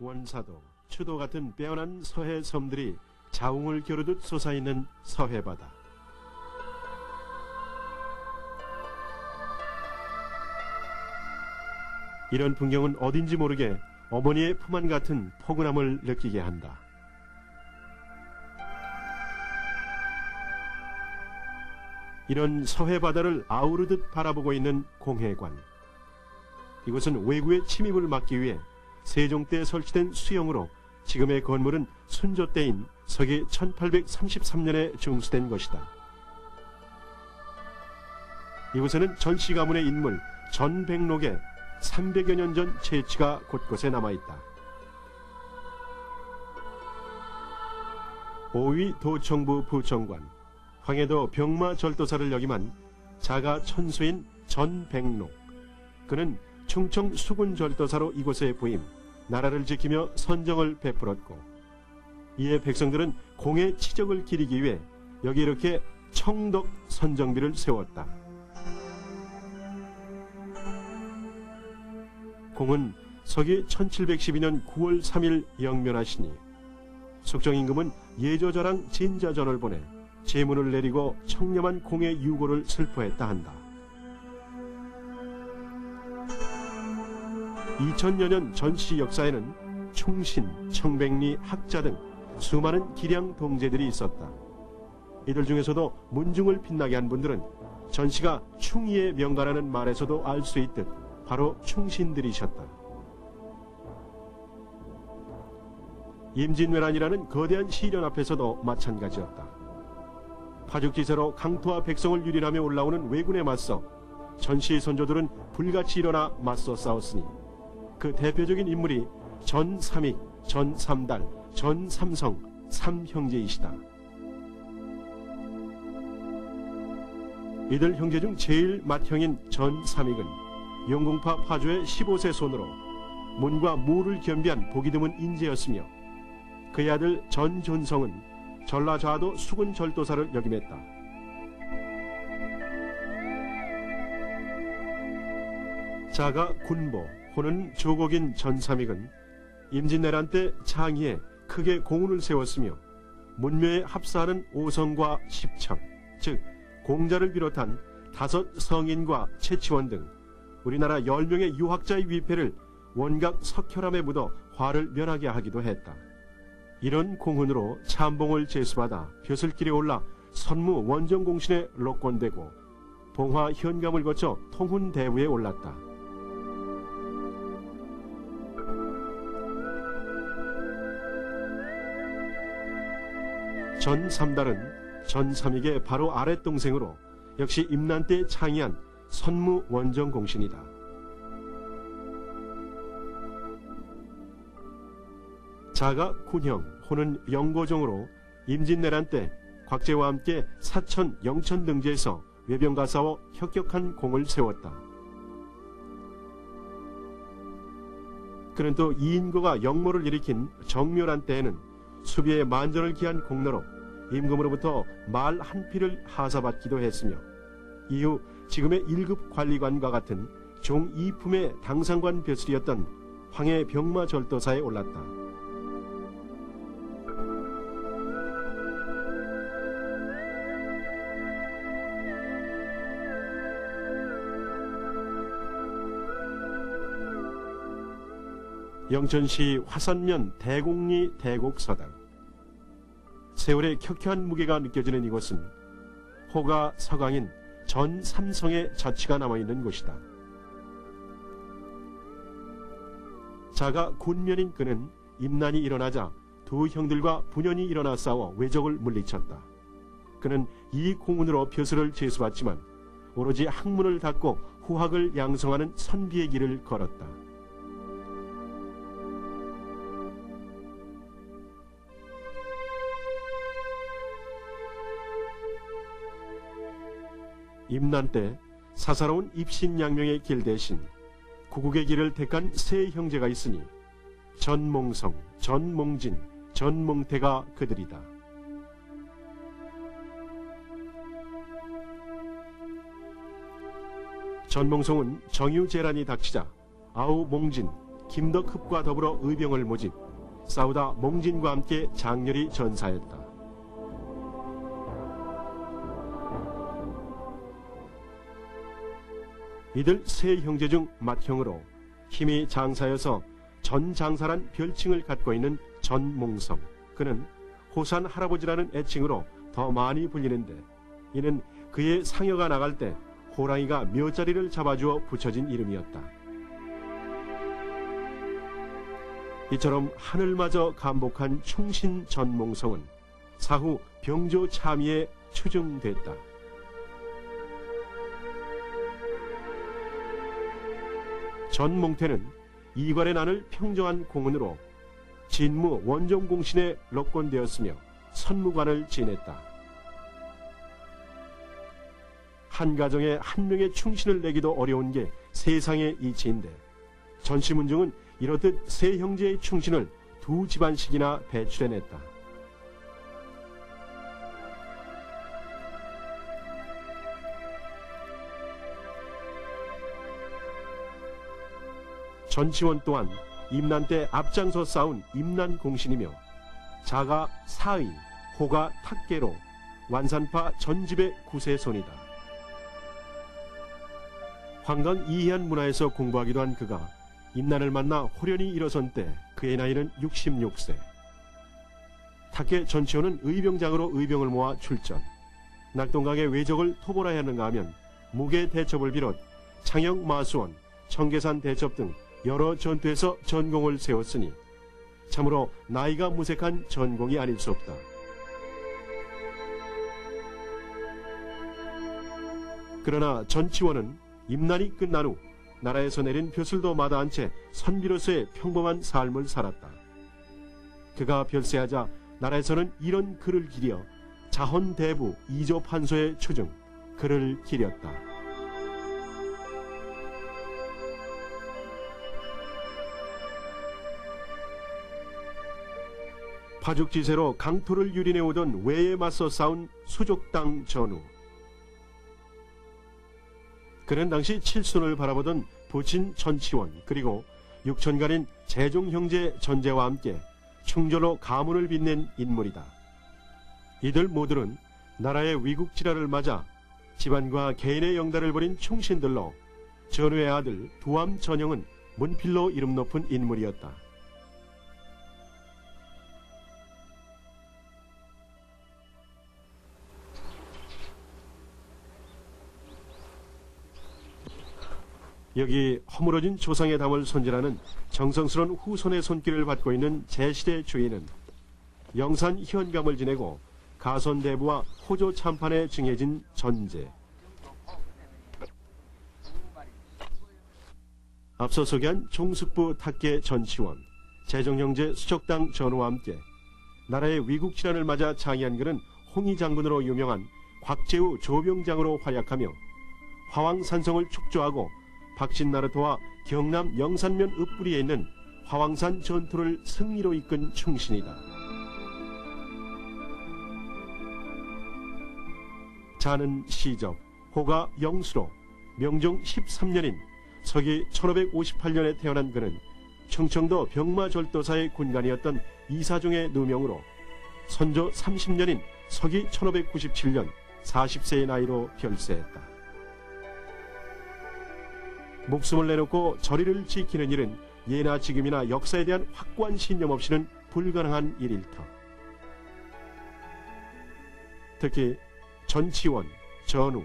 원사도, 추도 같은 빼어난 서해 섬들이 자웅을 겨루듯 솟아있는 서해바다. 이런 풍경은 어딘지 모르게 어머니의 품 안 같은 포근함을 느끼게 한다. 이런 서해바다를 아우르듯 바라보고 있는 공회관. 이곳은 외구의 침입을 막기 위해 세종 때 설치된 수용으로 지금의 건물은 순조 때인 서기 1833년에 중수된 것이다. 이곳에는 전시 가문의 인물 전백록의 300여 년 전 채취가 곳곳에 남아있다. 오위 도청부 부청관, 황해도 병마절도사를 역임한 자가 천수인 전백록. 그는 충청 수군절도사로 이곳에 부임, 나라를 지키며 선정을 베풀었고, 이에 백성들은 공의 치적을 기리기 위해 여기 이렇게 청덕 선정비를 세웠다. 공은 서기 1712년 9월 3일 영면하시니 숙정임금은 예조자랑 진자전을 보내 제문을 내리고 청렴한 공의 유고를 슬퍼했다 한다. 2000여 년 전시 역사에는 충신, 청백리, 학자 등 수많은 기량 동재들이 있었다. 이들 중에서도 문중을 빛나게 한 분들은 전시가 충의의 명가라는 말에서도 알 수 있듯 바로 충신들이셨다. 임진왜란이라는 거대한 시련 앞에서도 마찬가지였다. 파죽지세로 강토와 백성을 유린하며 올라오는 왜군에 맞서 전시의 선조들은 불같이 일어나 맞서 싸웠으니 그 대표적인 인물이 전삼익, 전삼달, 전삼성, 삼형제이시다. 이들 형제 중 제일 맏형인 전삼익은 영궁파 파주의 15세 손으로 문과 무를 겸비한 보기 드문 인재였으며 그의 아들 전존성은 전라좌도 수군절도사를 역임했다. 자가 군보, 호는 조곡인 전삼익은 임진왜란 때 창의에 크게 공훈을 세웠으며 문묘에 합사하는 오성과 십청, 즉 공자를 비롯한 5 성인과 채치원 등 우리나라 10명의 유학자의 위패를 원각 석혈암에 묻어 화를 면하게 하기도 했다. 이런 공훈으로 참봉을 제수받아 벼슬길에 올라 선무 원정공신에 록권되고 봉화 현감을 거쳐 통훈대우에 올랐다. 전삼달은 전삼익의 바로 아랫동생으로 역시 임난 때 창의한 선무 원정공신이다. 자가 군형, 호는 영고종으로 임진왜란 때 곽제와 함께 사천, 영천 등지에서 외병과 싸워 혁혁한 공을 세웠다. 그는 또 이인거가 역모를 일으킨 정묘란 때에는 수비에 만전을 기한 공로로 임금으로부터 말 한 피를 하사받기도 했으며 이후 지금의 1급 관리관과 같은 종 2품의 당상관 벼슬이었던 황해 병마절도사에 올랐다. 영천시 화산면 대곡리 대곡서당. 세월의 켜켜한 무게가 느껴지는 이곳은 호가 서강인 전삼성의 자취가 남아있는 곳이다. 자가 군면인 그는 임난이 일어나자 두 형들과 분연이 일어나 싸워 왜적을 물리쳤다. 그는 이 공훈으로 벼슬을 제수받지만 오로지 학문을 닫고 후학을 양성하는 선비의 길을 걸었다. 임난 때 사사로운 입신양명의 길 대신 구국의 길을 택한 세 형제가 있으니 전몽성, 전몽진, 전몽태가 그들이다. 전몽성은 정유재란이 닥치자 아우몽진, 김덕흡과 더불어 의병을 모집, 싸우다 몽진과 함께 장렬히 전사했다. 이들 세 형제 중 맏형으로 힘이 장사여서 전장사란 별칭을 갖고 있는 전몽성, 그는 호산 할아버지라는 애칭으로 더 많이 불리는데, 이는 그의 상여가 나갈 때 호랑이가 묘자리를 잡아주어 붙여진 이름이었다. 이처럼 하늘마저 감복한 충신 전몽성은 사후 병조 참의에 추증됐다. 전몽태는 이괄의 난을 평정한 공훈으로 진무 원종공신에 럭권되었으며 선무관을 지냈다. 한 가정에 한 명의 충신을 내기도 어려운 게 세상의 이치인데, 전시문중은 이렇듯 세 형제의 충신을 두 집안씩이나 배출해냈다. 전치원 또한 임난 때 앞장서 싸운 임난공신이며, 자가 사의, 호가 탁계로 완산파 전집의 구세손이다. 황강 이해한 문화에서 공부하기도 한 그가 임난을 만나 호련히 일어선 때 그의 나이는 66세. 탁계 전치원은 의병장으로 의병을 모아 출전. 낙동강의 왜적을 토벌해야 하는가 하면 무계 대첩을 비롯 창영 마수원, 청계산 대첩 등 여러 전투에서 전공을 세웠으니 참으로 나이가 무색한 전공이 아닐 수 없다. 그러나 전치원은 임난이 끝난 후 나라에서 내린 벼슬도 마다한 채 선비로서의 평범한 삶을 살았다. 그가 별세하자 나라에서는 이런 글을 기려 자헌대부 이조판소의 추증, 글을 기렸다. 파죽지세로 강토를 유린해오던 외에 맞서 싸운 수족당 전우. 그는 당시 칠순을 바라보던 부친 전치원, 그리고 육천간인 재종 형제 전제와 함께 충절로 가문을 빛낸 인물이다. 이들 모두는 나라의 위국질환을 맞아 집안과 개인의 영달을 벌인 충신들로 전우의 아들 두암 전형은 문필로 이름 높은 인물이었다. 여기 허물어진 조상의 담을 손질하는 정성스러운 후손의 손길을 받고 있는 제실의 주인은 영산 희원감을 지내고 가선대부와 호조 참판에 증해진 전제. 앞서 소개한 종숙부 탁계 전치원, 재정형제 수척당 전우와 함께 나라의 위국질환을 맞아 창의한 그는 홍의장군으로 유명한 곽재우 조병장으로 활약하며 화왕산성을 축조하고 박신나루토와 경남 영산면 읍부리에 있는 화왕산 전투를 승리로 이끈 충신이다. 자는 시적, 호가 영수로 명종 13년인 서기 1558년에 태어난 그는 충청도 병마절도사의 군관이었던 이사종의 누명으로 선조 30년인 서기 1597년 40세의 나이로 별세했다. 목숨을 내놓고 저리를 지키는 일은 예나 지금이나 역사에 대한 확고한 신념 없이는 불가능한 일일 터. 특히 전치원, 전우,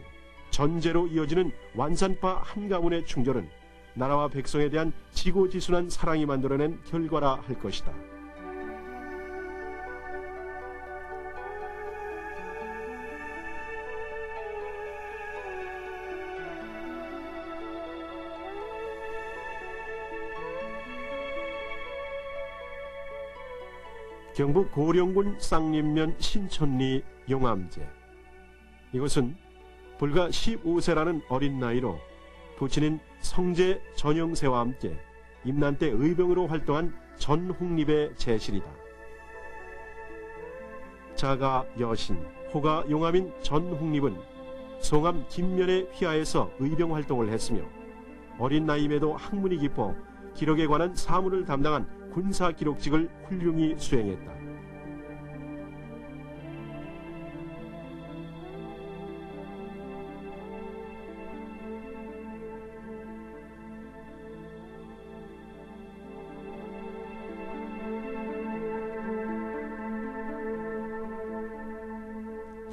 전제로 이어지는 완산파 한 가문의 충절은 나라와 백성에 대한 지고지순한 사랑이 만들어낸 결과라 할 것이다. 경북 고령군 쌍림면 신천리 용암제. 이곳은 불과 15세라는 어린 나이로 부친인 성제 전영세와 함께 임난 때 의병으로 활동한 전홍립의 제실이다. 자가 여신, 호가 용암인 전홍립은 송암 김면의 휘하에서 의병 활동을 했으며 어린 나이임에도 학문이 깊어 기록에 관한 사무를 담당한 군사 기록직을 훌륭히 수행했다.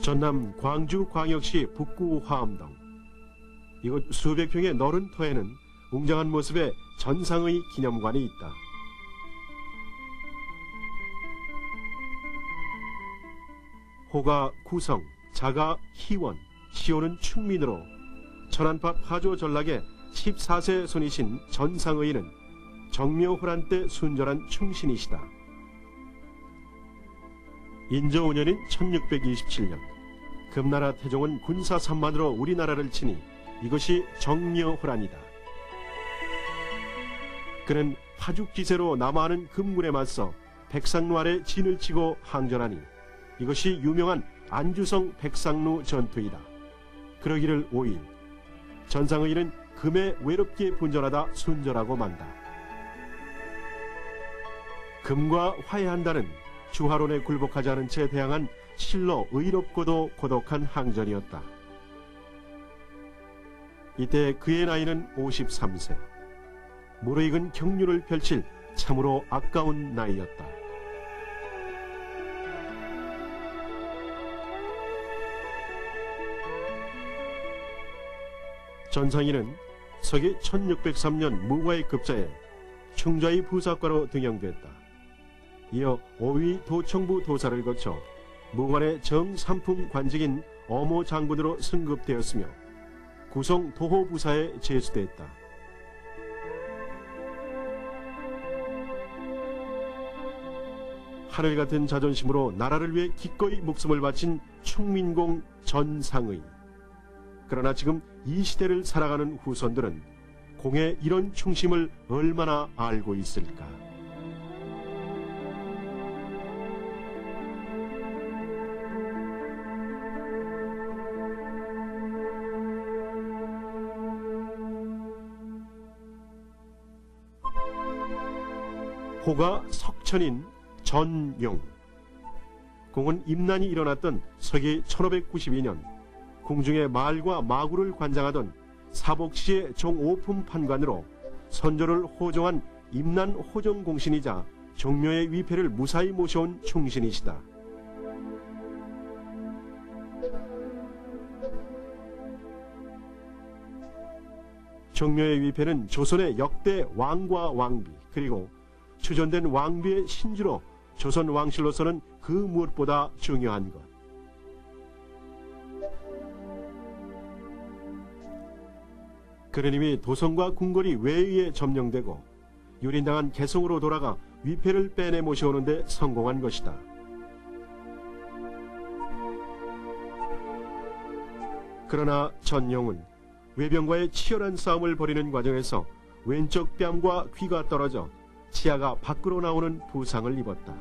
전남 광주광역시 북구 화엄동. 이곳 수백 평의 넓은 터에는 웅장한 모습의 전상의 기념관이 있다. 호가 구성, 자가 희원, 시호는 충민으로 천안파 파조 전락의 14세 손이신 전상의는 정묘호란 때 순절한 충신이시다. 인조 5년인 1627년 금나라 태종은 군사 3만으로 우리나라를 치니 이것이 정묘호란이다. 그는 파죽지세로 남하하는 금군에 맞서 백상루 아래 진을 치고 항전하니 이것이 유명한 안주성 백상루 전투이다. 그러기를 5일 전상의는 금에 외롭게 분전하다 순절하고 만다. 금과 화해한다는 주화론에 굴복하지 않은 채 대항한 실로 의롭고도 고독한 항전이었다. 이때 그의 나이는 53세. 무르익은 경륜을 펼칠 참으로 아까운 나이였다. 전상인은 서기 1603년 무과의 급자에 충좌의 부사과로 등용됐다. 이어 5위 도청부 도사를 거쳐 무관의 정삼품 관직인 어모 장군으로 승급되었으며 구성 도호부사에 제수됐다. 하늘 같은 자존심으로 나라를 위해 기꺼이 목숨을 바친 충민공 전상의. 그러나 지금 이 시대를 살아가는 후손들은 공의 이런 충심을 얼마나 알고 있을까? 호가 석천인 전용. 공은 임난이 일어났던 서기 1592년 궁중의 말과 마구를 관장하던 사복시의 종오품 판관으로 선조를 호종한 임난 호종 공신이자 종묘의 위패를 무사히 모셔온 충신이시다. 종묘의 위패는 조선의 역대 왕과 왕비 그리고 추존된 왕비의 신주로 조선 왕실로서는 그 무엇보다 중요한 것. 그는 이미 도성과 궁궐이 외의에 점령되고 유린당한 개성으로 돌아가 위패를 빼내 모셔오는 데 성공한 것이다. 그러나 전용은 외병과의 치열한 싸움을 벌이는 과정에서 왼쪽 뺨과 귀가 떨어져 치아가 밖으로 나오는 부상을 입었다.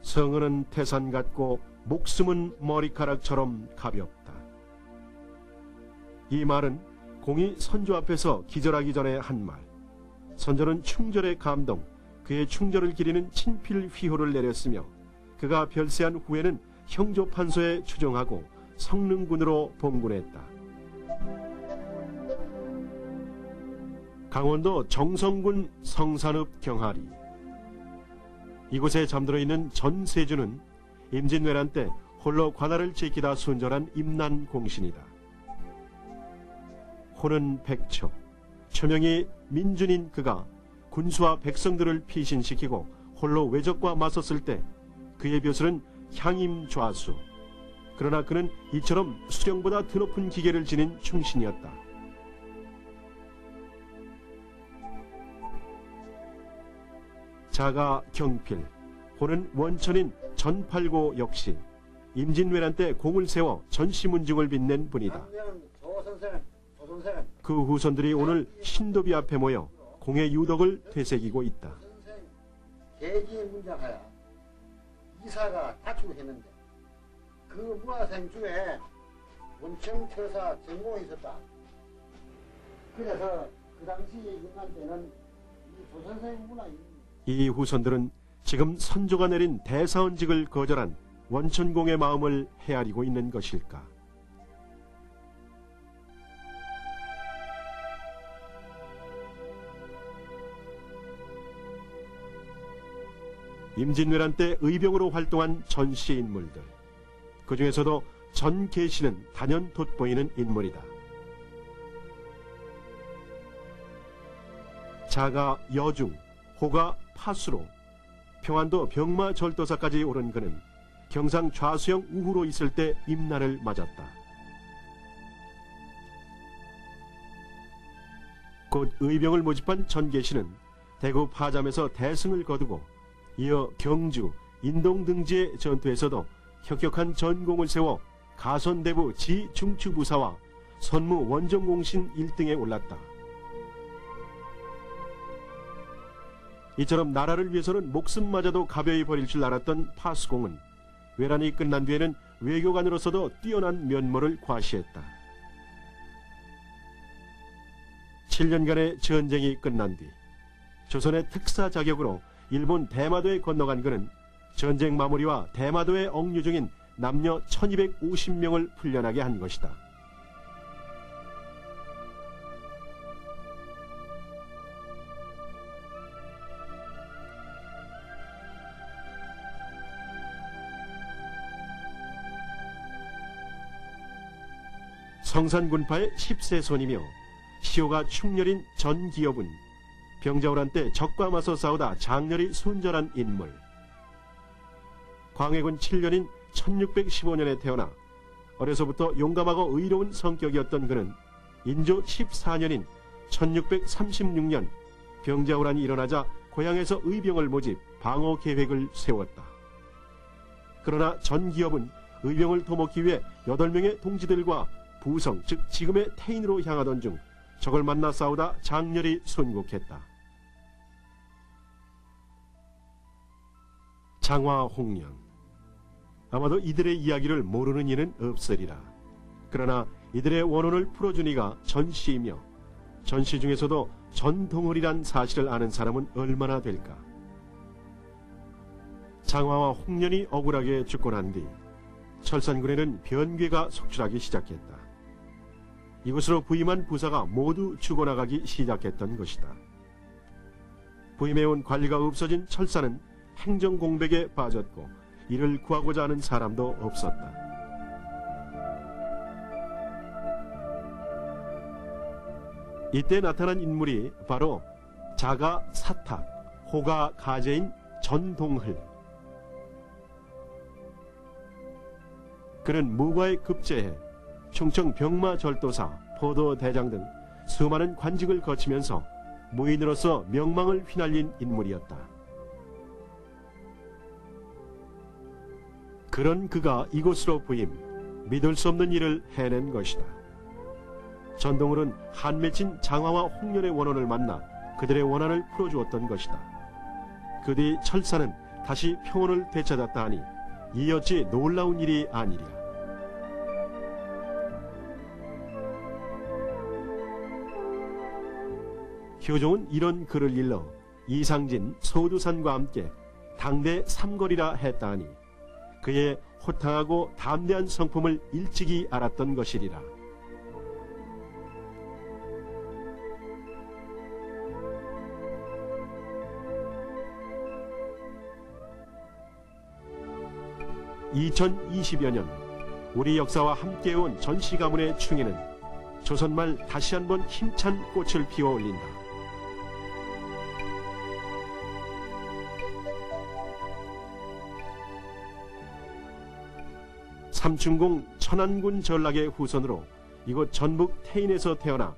성은은 태산 같고 목숨은 머리카락처럼 가볍다. 이 말은 공이 선조 앞에서 기절하기 전에 한 말. 선조는 충절의 감동, 그의 충절을 기리는 친필 휘호를 내렸으며 그가 별세한 후에는 형조 판소에 추정하고 성능군으로 봉군했다. 강원도 정성군 성산읍 경하리. 이곳에 잠들어 있는 전세주는 임진왜란 때 홀로 관할을 지키다 순절한 임난 공신이다. 호는 백초, 초명이 민준인 그가 군수와 백성들을 피신시키고 홀로 외적과 맞섰을 때 그의 벼슬은 향임좌수. 그러나 그는 이처럼 수령보다 드높은 기계를 지닌 충신이었다. 자가 경필, 호는 원천인 전팔고 역시 임진왜란 때 공을 세워 전시문중을 빛낸 분이다. 그 후손들이 오늘 신도비 앞에 모여 공의 유덕을 되새기고 있다. 계기의 문장하야 이사가 다치고 했는데 그 무화생 중에 원청 처사 전공이 있었다. 그래서 그 당시 인간 때는 이 조선사의 문화이 이 후손들은 지금 선조가 내린 대사원직을 거절한 원천공의 마음을 헤아리고 있는 것일까? 임진왜란 때 의병으로 활동한 전시 인물들. 그 중에서도 전계시는 단연 돋보이는 인물이다. 자가 여중, 호가 파수로, 평안도 병마절도사까지 오른 그는 경상 좌수영 우후로 있을 때 임난을 맞았다. 곧 의병을 모집한 전계시는 대구 파잠에서 대승을 거두고 이어 경주, 인동 등지의 전투에서도 혁혁한 전공을 세워 가선대부 지중추부사와 선무 원정공신 1등에 올랐다. 이처럼 나라를 위해서는 목숨마저도 가벼이 버릴 줄 알았던 파수공은 외란이 끝난 뒤에는 외교관으로서도 뛰어난 면모를 과시했다. 7년간의 전쟁이 끝난 뒤 조선의 특사 자격으로 일본 대마도에 건너간 그는 전쟁 마무리와 대마도에 억류 중인 남녀 1250명을 풀려나게 한 것이다. 성산군파의 10세 손이며 시호가 충렬인 전기업은 병자호란 때 적과 맞서 싸우다 장렬히 순절한 인물. 광해군 7년인 1615년에 태어나 어려서부터 용감하고 의로운 성격이었던 그는 인조 14년인 1636년 병자호란이 일어나자 고향에서 의병을 모집 방어 계획을 세웠다. 그러나 전기업은 의병을 도모하기 위해 8명의 동지들과 부성, 즉 지금의 태인으로 향하던 중 적을 만나 싸우다 장렬히 순국했다. 장화 홍련. 아마도 이들의 이야기를 모르는 이는 없으리라. 그러나 이들의 원혼을 풀어준 이가 전시이며 전시 중에서도 전동을이란 사실을 아는 사람은 얼마나 될까. 장화와 홍련이 억울하게 죽고 난 뒤 철산군에는 변괴가 속출하기 시작했다. 이곳으로 부임한 부사가 모두 죽어나가기 시작했던 것이다. 부임해온 관리가 없어진 철사는 행정공백에 빠졌고 이를 구하고자 하는 사람도 없었다. 이때 나타난 인물이 바로 자가 사탁, 호가 가제인 전동hl. 그는 무과에 급제해 충청 병마절도사, 포도대장 등 수많은 관직을 거치면서 무인으로서 명망을 휘날린 인물이었다. 그런 그가 이곳으로 부임, 믿을 수 없는 일을 해낸 것이다. 전동을은 한 맺힌 장화와 홍련의 원혼을 만나 그들의 원한을 풀어주었던 것이다. 그 뒤 철사는 다시 평온을 되찾았다 하니 이 어찌 놀라운 일이 아니랴. 효종은 이런 글을 일러 이상진, 소두산과 함께 당대 삼거리라 했다 하니 그의 호탕하고 담대한 성품을 일찍이 알았던 것이리라. (2020여 년) 우리 역사와 함께해온 전시 가문의 충이는 조선말 다시 한번 힘찬 꽃을 피워 올린다. 삼춘공 천안군 전락의 후손으로 이곳 전북 태인에서 태어나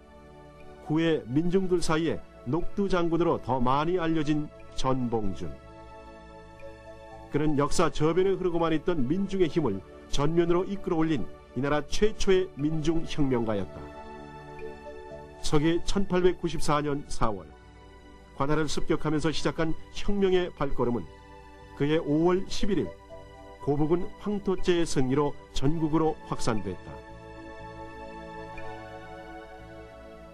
후에 민중들 사이에 녹두장군으로 더 많이 알려진 전봉준. 그는 역사 저변에 흐르고만 있던 민중의 힘을 전면으로 이끌어 올린 이 나라 최초의 민중혁명가였다. 서기 1894년 4월 관할을 습격하면서 시작한 혁명의 발걸음은 그해 5월 11일 고북은 황토제의 승리로 전국으로 확산됐다.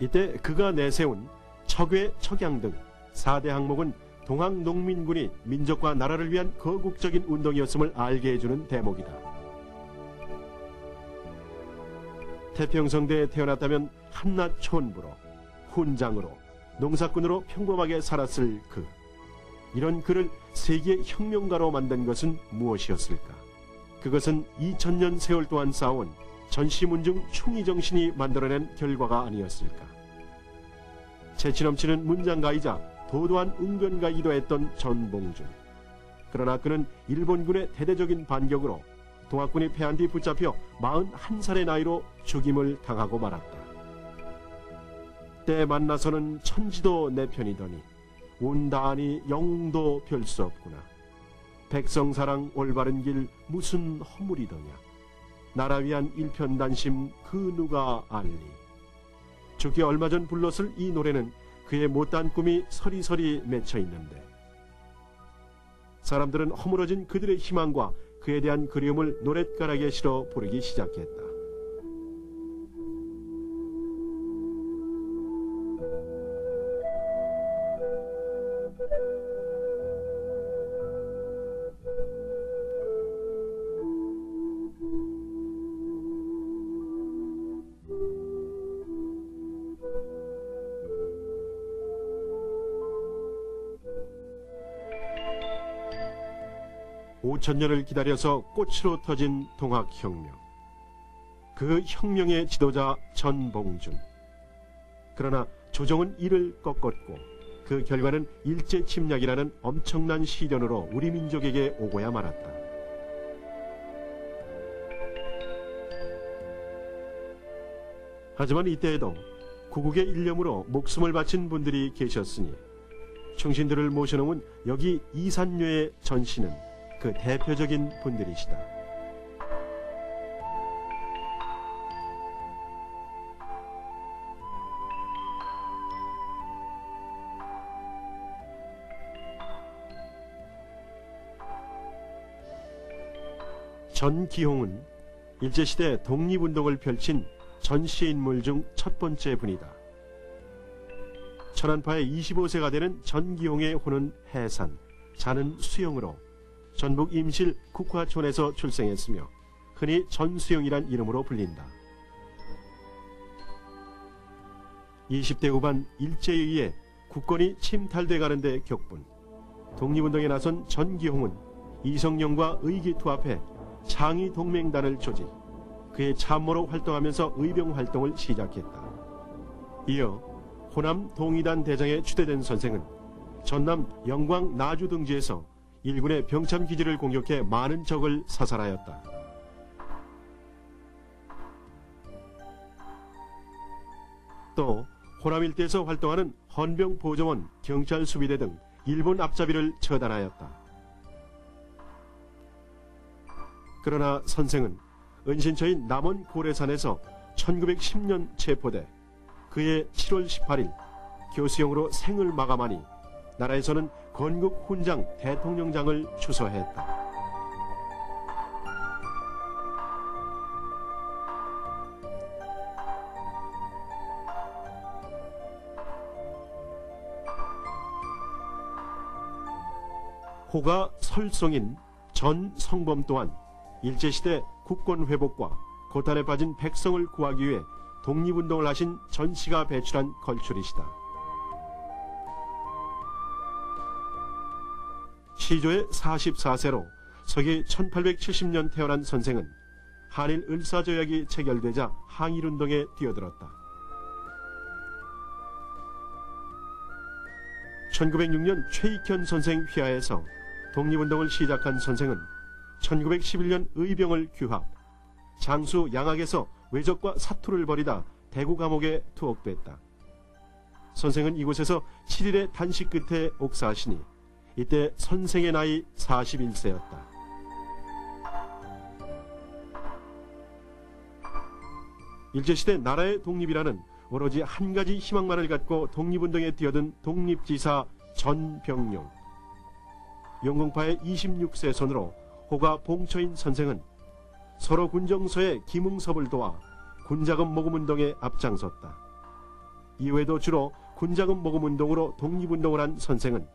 이때 그가 내세운 척외, 척양 등 4대 항목은 동학 농민군이 민족과 나라를 위한 거국적인 운동이었음을 알게 해주는 대목이다. 태평성대에 태어났다면 한낱 촌부로, 훈장으로, 농사꾼으로 평범하게 살았을 그. 이런 그를 세계 혁명가로 만든 것은 무엇이었을까? 그것은 2000년 세월 동안 쌓아온 전시문중 충의정신이 만들어낸 결과가 아니었을까? 재치 넘치는 문장가이자 도도한 웅변가이기도 했던 전봉준. 그러나 그는 일본군의 대대적인 반격으로 동학군이 패한 뒤 붙잡혀 41살의 나이로 죽임을 당하고 말았다. 때 만나서는 천지도 내 편이더니 운다하니 영웅도 별 수 없구나. 백성사랑 올바른 길 무슨 허물이더냐. 나라 위한 일편단심 그 누가 알리. 죽기 얼마 전 불렀을 이 노래는 그의 못다한 꿈이 서리서리 맺혀 있는데 사람들은 허물어진 그들의 희망과 그에 대한 그리움을 노랫가락에 실어 부르기 시작했다. (5000년을) 기다려서 꽃으로 터진 동학혁명. 그 혁명의 지도자 전봉준. 그러나 조정은 이를 꺾었고 그 결과는 일제침략이라는 엄청난 시련으로 우리 민족에게 오고야 말았다. 하지만 이때에도 구국의 일념으로 목숨을 바친 분들이 계셨으니 충신들을 모셔놓은 여기 이산녀의 전씨는 그 대표적인 분들이시다. 전기홍은 일제시대 독립운동을 펼친 전시의 인물 중 첫 번째 분이다. 천안파의 25세가 되는 전기홍의 호는 해산, 자는 수영으로 전북 임실 국화촌에서 출생했으며 흔히 전수영이란 이름으로 불린다. 20대 후반 일제에 의해 국권이 침탈돼 가는데 격분. 독립운동에 나선 전기홍은 이성영과 의기투합해 창의동맹단을 조직. 그의 참모로 활동하면서 의병활동을 시작했다. 이어 호남 동의단 대장에 추대된 선생은 전남 영광 나주 등지에서 일군의 병참기지를 공격해 많은 적을 사살하였다. 또 호남 일대에서 활동하는 헌병보조원, 경찰수비대 등 일본 앞잡이를 처단하였다. 그러나 선생은 은신처인 남원 고래산에서 1910년 체포돼 그해 7월 18일 교수형으로 생을 마감하니 나라에서는 건국 훈장 대통령장을 추서했다. 호가 설성인 전 성범 또한 일제시대 국권 회복과 고탄에 빠진 백성을 구하기 위해 독립운동을 하신 전씨가 배출한 걸출이시다. 시조의 44세로 서기 1870년 태어난 선생은 한일 을사조약이 체결되자 항일운동에 뛰어들었다. 1906년 최익현 선생 휘하에서 독립운동을 시작한 선생은 1911년 의병을 규합, 장수 양학에서 외적과 사투를 벌이다 대구 감옥에 투옥됐다. 선생은 이곳에서 7일의 단식 끝에 옥사하시니 이때 선생의 나이 41세였다. 일제시대 나라의 독립이라는 오로지 한 가지 희망만을 갖고 독립운동에 뛰어든 독립지사 전병용. 영공파의 26세 손으로 호가 봉처인 선생은 서로 군정서의 김응섭을 도와 군자금 모금운동에 앞장섰다. 이후에도 주로 군자금 모금 운동으로 독립운동을 한 선생은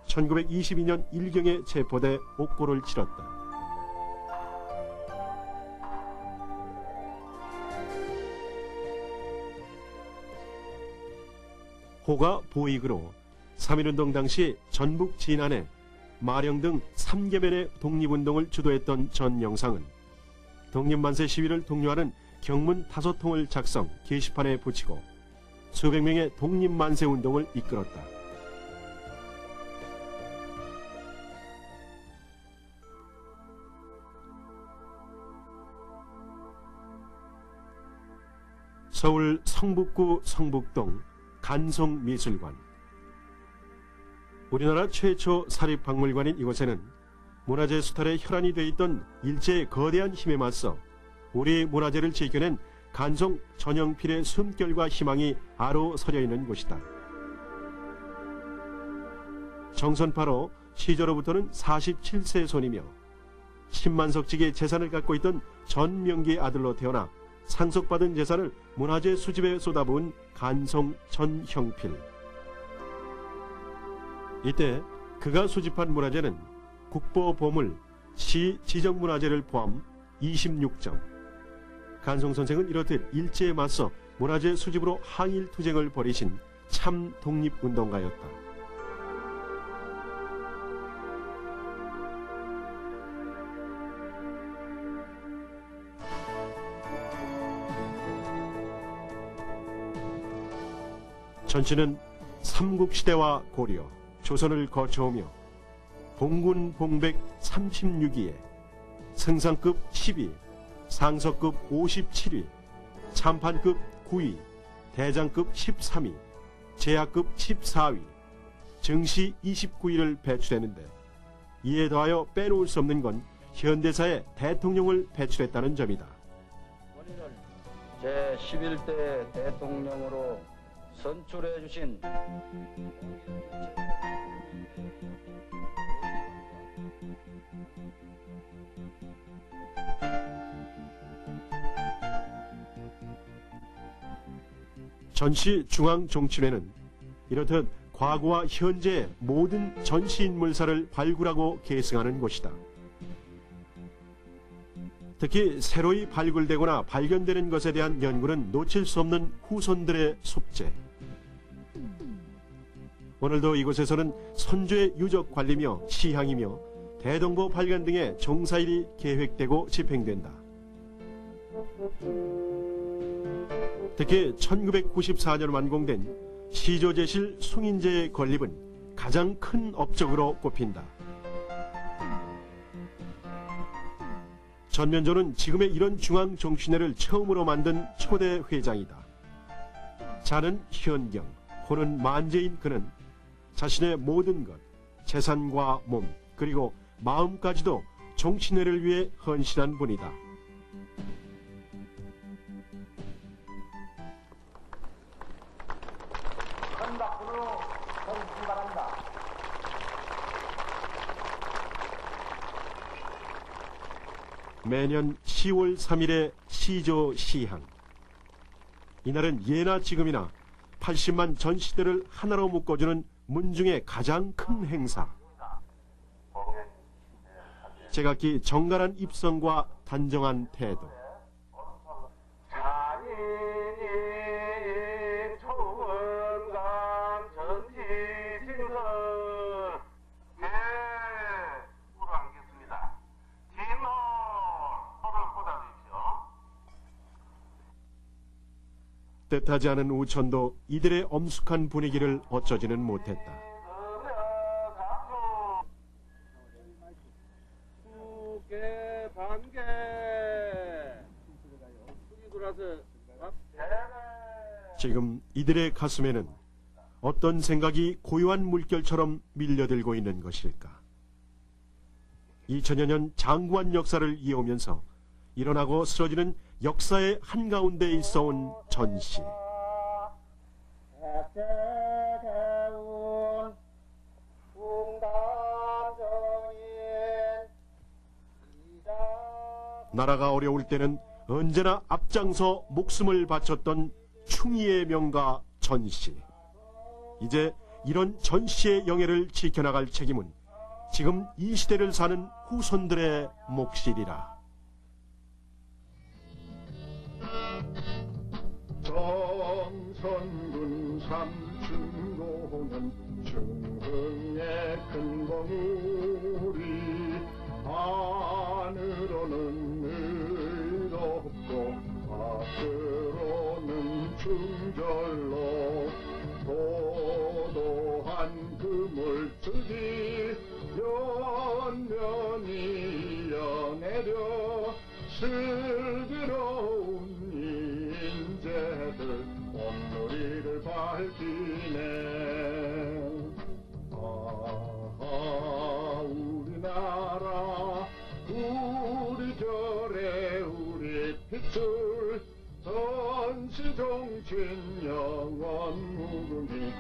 1922년 일경에 체포돼 옥고를 치렀다. 호가 보익으로 3.1운동 당시 전북 진안에 마령 등 3개면의 독립운동을 주도했던 전 영상은 독립만세 시위를 독려하는 경문 5통을 작성 게시판에 붙이고 수백 명의 독립만세 운동을 이끌었다. 서울 성북구 성북동 간송미술관. 우리나라 최초 사립박물관인 이곳에는 문화재 수탈의 혈안이 돼 있던 일제의 거대한 힘에 맞서 우리 문화재를 지켜낸 간송 전영필의 숨결과 희망이 아로 서려 있는 곳이다. 정선파로 시조로부터는 47세 손이며 10만석직의 재산을 갖고 있던 전명기의 아들로 태어나 상속받은 재산을 문화재 수집에 쏟아부은 간송 전형필. 이때 그가 수집한 문화재는 국보보물, 시 지정문화재를 포함 26점. 간송 선생은 이렇듯 일제에 맞서 문화재 수집으로 항일투쟁을 벌이신 참 독립운동가였다. 전씨는 삼국시대와 고려, 조선을 거쳐오며 봉군 봉백 36위에 승상급 10위, 상서급 57위, 참판급 9위, 대장급 13위, 제하급 14위, 증시 29위를 배출했는데 이에 더하여 빼놓을 수 없는 건 현대사의 대통령을 배출했다는 점이다. 본인을 제11대 대통령으로 선출해 주신 전시 중앙종친회는 이렇듯 과거와 현재의 모든 전시 인물사를 발굴하고 계승하는 곳이다. 특히 새로이 발굴되거나 발견되는 것에 대한 연구는 놓칠 수 없는 후손들의 숙제. 오늘도 이곳에서는 선조의 유적 관리며 시향이며 대동보 발견 등의 종사일이 계획되고 집행된다. 특히 1994년 완공된 시조제실 숭인제의 건립은 가장 큰 업적으로 꼽힌다. 전면조는 지금의 이런 중앙종친회를 처음으로 만든 초대 회장이다. 자는 현경, 호는 만재인 그는 자신의 모든 것, 재산과 몸, 그리고 마음까지도 종친회를 위해 헌신한 분이다. 큰 박수로 쳐주시기 바랍니다. 매년 10월 3일의 시조 시향. 이날은 예나 지금이나 80만 전시들을 하나로 묶어주는 문중의 가장 큰 행사. 제각기 정갈한 입성과 단정한 태도. 뜻하지 않은 우천도 이들의 엄숙한 분위기를 어쩌지는 못했다. 지금 이들의 가슴에는 어떤 생각이 고요한 물결처럼 밀려들고 있는 것일까? 2000여 년 장구한 역사를 이어오면서 일어나고 쓰러지는 역사의 한가운데 있어온 전시. 나라가 어려울 때는 언제나 앞장서 목숨을 바쳤던 충의의 명가 전씨. 이제 이런 전씨의 영예를 지켜나갈 책임은 지금 이 시대를 사는 후손들의 몫이리라. 정선군 삼춘로는 중흥의 큰 봉우리 안으로는 의롭고 밖으로는 충절로 도도한 그물줄기 연면이 연내려 슬기로운 인재들 온누리를 밝히네. 우리나라 우리 절에 우리 핏줄 전시 종친 영원 무궁이